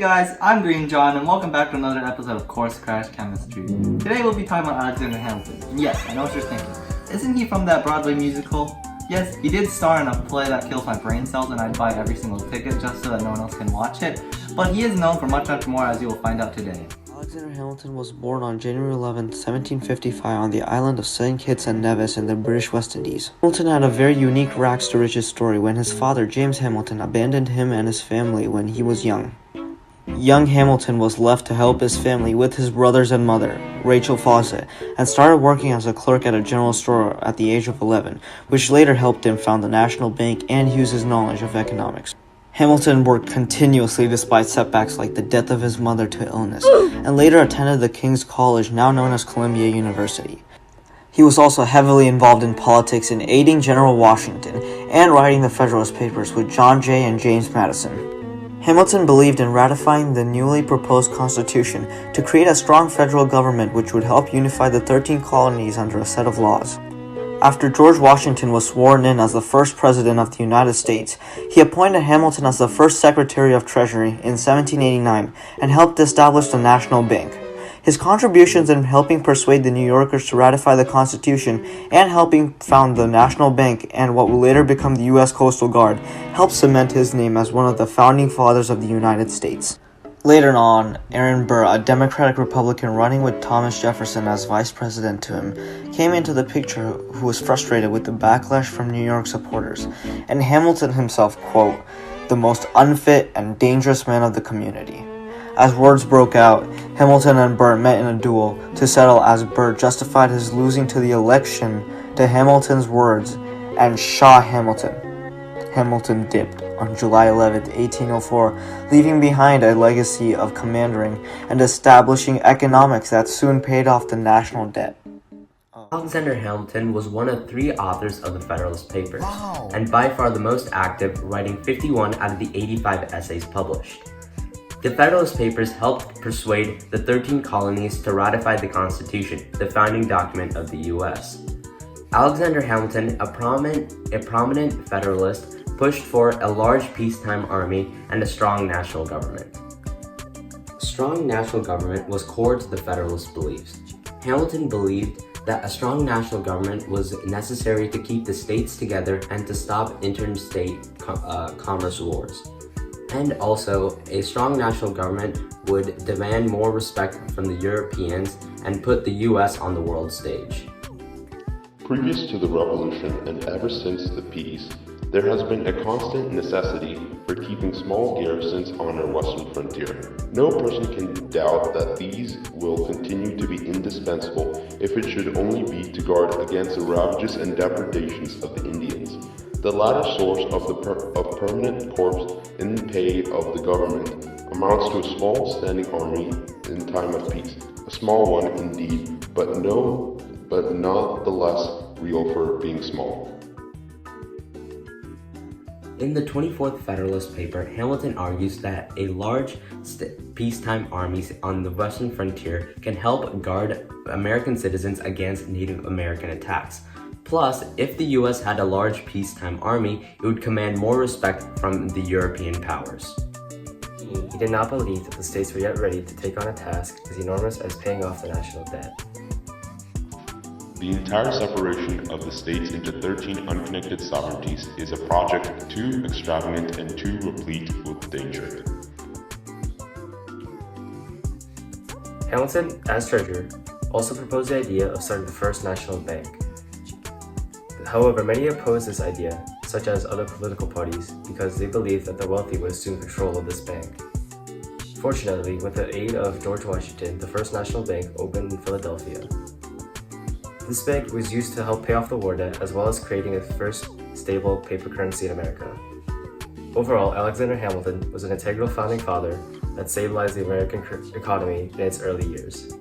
guys, I'm Green John and welcome back to another episode of Course Crash Chemistry. Today we'll be talking about Alexander Hamilton. And yes, I know what you're thinking. Isn't he from that Broadway musical? Yes, he did star in a play that kills my brain cells and I'd buy every single ticket just so that no one else can watch it. But he is known for much more, as you will find out today. Alexander Hamilton was born on January 11, 1755 on the island of St. Kitts and Nevis in the British West Indies. Hamilton had a very unique rags to riches story when his father, James Hamilton, abandoned him and his family when he was young. Young Hamilton was left to help his family with his brothers and mother, Rachel Fawcett, and started working as a clerk at a general store at the age of 11, which later helped him found the National Bank and use his knowledge of economics. Hamilton worked continuously despite setbacks like the death of his mother to illness, and later attended the King's College, now known as Columbia University. He was also heavily involved in politics in aiding General Washington and writing the Federalist Papers with John Jay and James Madison. Hamilton believed in ratifying the newly proposed Constitution to create a strong federal government which would help unify the 13 colonies under a set of laws. After George Washington was sworn in as the first president of the United States, he appointed Hamilton as the first Secretary of Treasury in 1789 and helped establish the National Bank. His contributions in helping persuade the New Yorkers to ratify the Constitution and helping found the National Bank and what would later become the U.S. Coastal Guard helped cement his name as one of the founding fathers of the United States. Later on, Aaron Burr, a Democratic Republican running with Thomas Jefferson as vice president to him, came into the picture who was frustrated with the backlash from New York supporters, and Hamilton himself, quote, the most unfit and dangerous man of the community. As words broke out, Hamilton and Burr met in a duel to settle as Burr justified his losing to the election to Hamilton's words and shot Hamilton. Hamilton dipped on July 11, 1804, leaving behind a legacy of commanding and establishing economics that soon paid off the national debt. Alexander Hamilton was one of 3 authors of the Federalist Papers, and by far the most active, writing 51 out of the 85 essays published. The Federalist Papers helped persuade the 13 colonies to ratify the Constitution, the founding document of the U.S. Alexander Hamilton, a prominent Federalist, pushed for a large peacetime army and a strong national government. A strong national government was core to the Federalist beliefs. Hamilton believed that a strong national government was necessary to keep the states together and to stop interstate commerce wars. And also, a strong national government would demand more respect from the Europeans and put the U.S. on the world stage. Previous to the Revolution and ever since the peace, there has been a constant necessity for keeping small garrisons on our western frontier. No person can doubt that these will continue to be indispensable if it should only be to guard against the ravages and depredations of the Indians. The latter source of permanent corps in pay of the government amounts to a small standing army in time of peace. A small one indeed, but not the less real for being small. In the 24th Federalist Paper, Hamilton argues that a large peacetime army on the western frontier can help guard American citizens against Native American attacks. Plus, if the US had a large peacetime army, it would command more respect from the European powers. He did not believe that the states were yet ready to take on a task as enormous as paying off the national debt. The entire separation of the states into 13 unconnected sovereignties is a project too extravagant and too replete with danger. Hamilton, as treasurer, also proposed the idea of starting the first national bank. However, many opposed this idea, such as other political parties, because they believed that the wealthy would assume control of this bank. Fortunately, with the aid of George Washington, the first national bank opened in Philadelphia. This bank was used to help pay off the war debt as well as creating the first stable paper currency in America. Overall, Alexander Hamilton was an integral founding father that stabilized the American economy in its early years.